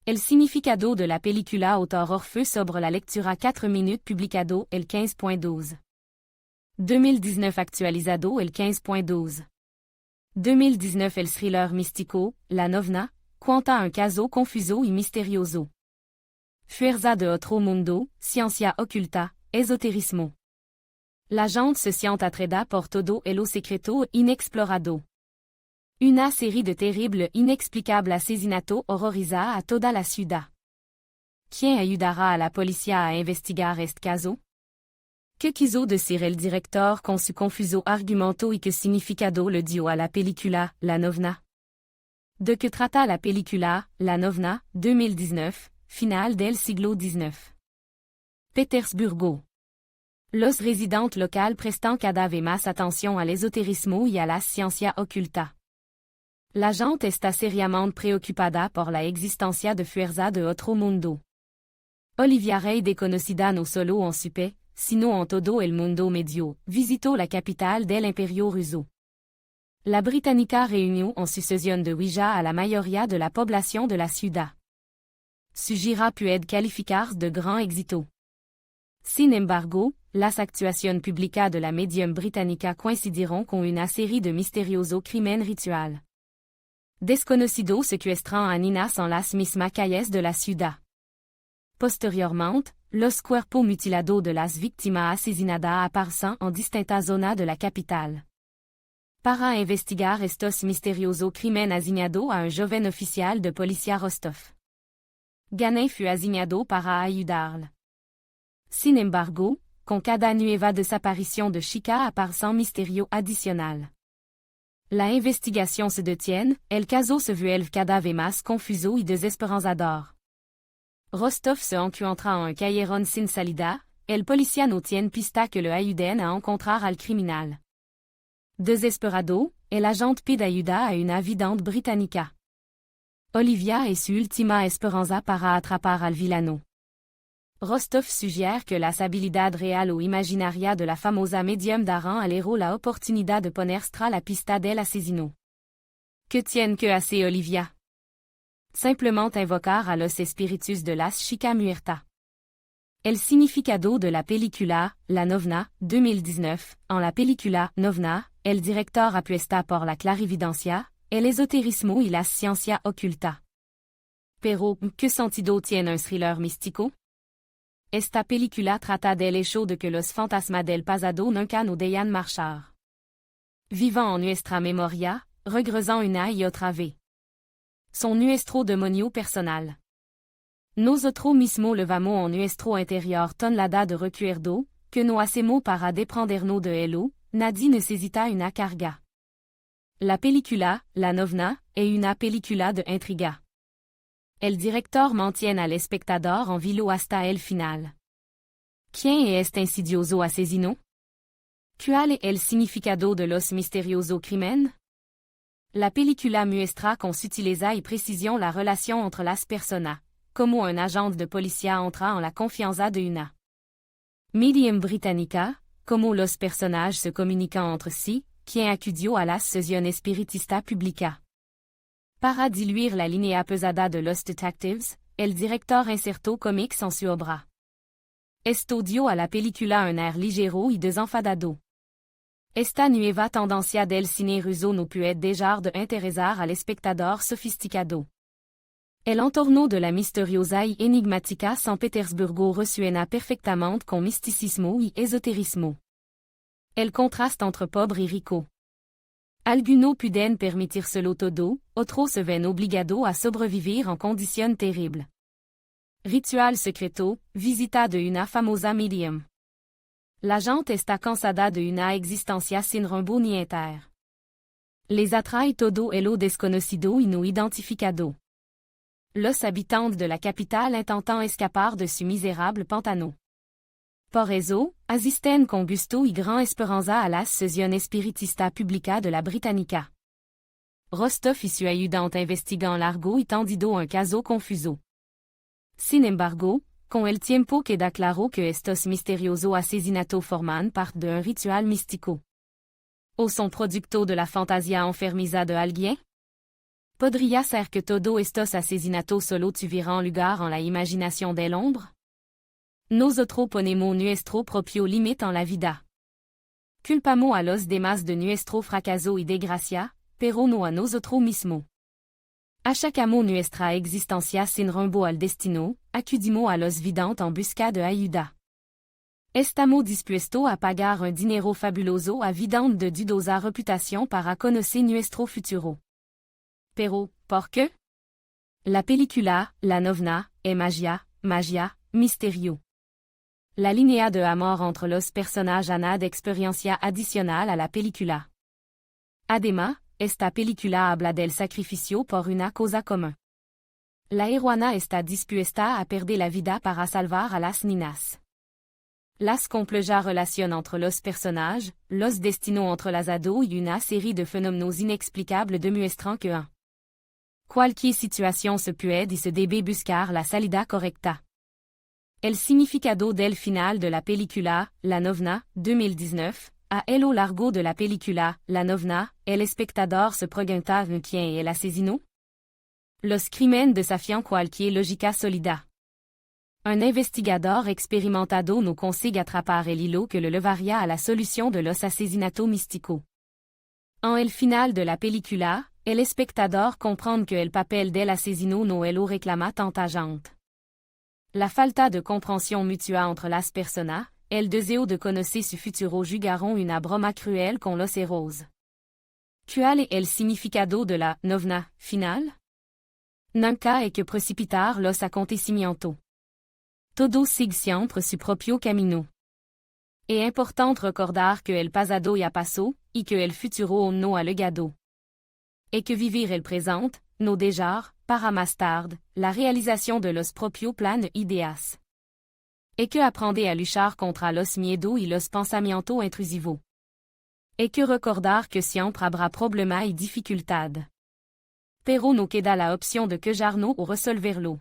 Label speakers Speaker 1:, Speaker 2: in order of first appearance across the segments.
Speaker 1: El significado de la película autor Orfeu sobre la lectura 4 minutes publicado el 15.12. 2019 actualizado el 15.12. 2019 El thriller místico, La Novna, cuenta un caso confuso y misterioso. Fuerza de otro mundo, ciencia oculta, esoterismo. La gente se siente atraída por todo lo secreto inexplorado. Una serie de terribles inexplicables asesinatos horroriza a toda la ciudad. ¿Quién ayudará a la policía a investigar este caso? ¿Qué quiso decir el director con su confuso argumento y qué significado le dio a la película, La Novna? ¿De qué trata la película, La Novna, 2019, final del siglo XIX? Petersburgo. Los residentes locales prestan cada vez más atención al esoterismo y a la ciencia oculta. La gente está seriamente preocupada por la existencia de fuerza de otro mundo. Olivia Rey, desconocida no solo en su país, sino en todo el mundo medio, visitó la capitale del Imperio ruso. La Británica reunió en su sesión de Ouija a la mayoría de la población de la ciudad. Su gira puede calificarse de gran éxito. Sin embargo, las actuaciones públicas de la médium británica coincidiront con una serie de misteriosos crímenes rituales. Desconocidos secuestran a niñas en las mismas calles de la ciudad. Posteriormente, los cuerpos mutilados de las víctimas asesinadas aparecen en distintas zonas de la capital. Para investigar estos misteriosos crímenes asignado a un joven oficial de policía Rostov. Ganey fut asignado para ayudarle. Sin embargo, con cada nueva desaparición de chica aparece un misterio adicional. La investigación se detiene, el caso se vuelve cada vez más confuso y desesperanzador. Rostov se encuentra en un callejón sin salida, el policía no tiene pista que le ayuden a encontrar al criminal. Desesperado, el agente pide ayuda a una vidente británica. Olivia es su última esperanza para atrapar al villano. Rostov sugiere que las habilidades reales o imaginarias de la famosa medium darán al héros la oportunidad de poner la pista del asesino. ¿Qué tiene que hacer Olivia? Simplement invocar a los espíritus de las chicas muertas. El significado de la película, La Novna, 2019, en la película, Novna, el director apuesta por la clarividencia, el esoterismo y la ciencia oculta. Pero, ¿qué sentido tiene un thriller místico? Esta película trata del hecho de que los fantasmas del pasado nunca no dejan marchar. Vivant en nuestra memoria, regresant una y otra vez. Son nuestro demonio personal. Nosotros mismos levamos en nuestro interior tonelada de recuerdo, que no hacemos para desprendernos de ello, nadie necesita una carga. La película, La Novna, es una película de intriga. El director mantiene al espectador en vilo hasta el final. ¿Quién es este insidioso asesino? ¿Cuál es el significado de los misteriosos crímenes? La película muestra con sutileza y precisión la relación entre las personas, como un agente de policía entra en la confianza de una medium británica, como los personajes se comunican entre sí, quien acudió a las sesiones espiritistas públicas. Para diluir la línea pesada de los detectives, el director insertó cómics en su obra. Esto dio a la película un air ligero y desenfadado. Esta nueva tendencia del cine ruso no puede dejar de interesar al espectador sofisticado. El entorno de la misteriosa y enigmática San Petersburgo resuena perfectamente con misticismo y esoterismo. El contraste entre pobre y rico. Algunos pueden permitírselo todo, otros se ven obligados a sobrevivir en condiciones terribles. Ritual secreto, visita de una famosa medium. La gente está cansada de una existencia sin rumbo ni inter. Les atrae todo lo desconocido y no identificado. Los habitantes de la capitale intentan escapar de su miserable pantano. Por eso, asisten con gusto y gran esperanza a las sesiones espiritistas públicas de la Británica. Rostov y su ayudante investigan largo y tendido un caso confuso. Sin embargo, con el tiempo queda claro que estos misteriosos asesinatos forman parte de un ritual místico. ¿O son producto de la fantasía enfermiza de alguien? Podria ser que todo estos asesinato solo tuvieron lugar en la imaginación del hombre? Nosotros ponemos nuestro propio limite en la vida. Culpamos a los demás de nuestro fracaso y desgracia, pero no a nosotros mismos. Achacamos nuestra existencia sin rumbo al destino, acudimos a los vidantes en busca de ayuda. Estamos dispuestos a pagar un dinero fabuloso a vidantes de dudosa reputación para conocer nuestro futuro. Pero, ¿por qué? La película, la novena, es magia, misterio. La línea de amor entre los personajes añade experiencia adicional a la película. Además, esta película habla del sacrificio por una causa común. La heroína está dispuesta a perder la vida para salvar a las niñas. Las complejas relaciones entre los personajes, los destinos entre las ados y una série de fenómenos inexplicables demuestran que en cualquier situación se puede y se debe buscar la salida correcta. El significado del final de la película, La novena, 2019, a lo largo de la película, La novena, el espectador se pregunta quién es el asesino. Los crímenes desafían cualquier lógica sólida. Un investigador experimentado no consigue atrapar el hilo que le llevaría a la solución de los asesinatos místicos. En el final de la película, el espectador comprende que el papel del asesino no lo reclama tanta gente. La falta de comprensión mutua entre las personas, el deseo de conocer su futuro jugaron una broma cruel con los héroes. ¿Cuál es el significado de la novena final? Nunca hay que precipitar los acontecimientos. Todo sigue siempre su propio camino. Es importante recordar que el pasado ya pasó, y que el futuro no ha llegado. Et que vivir el presente, no dejar, para más tarde, la realización de los propios planes ideas. Et que aprender a luchar contra los miedos y los pensamientos intrusivos. Et que recordar que siempre habrá problemas y dificultad. Pero no queda la opción de quejarnos o resolverlo.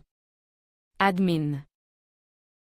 Speaker 1: Admin.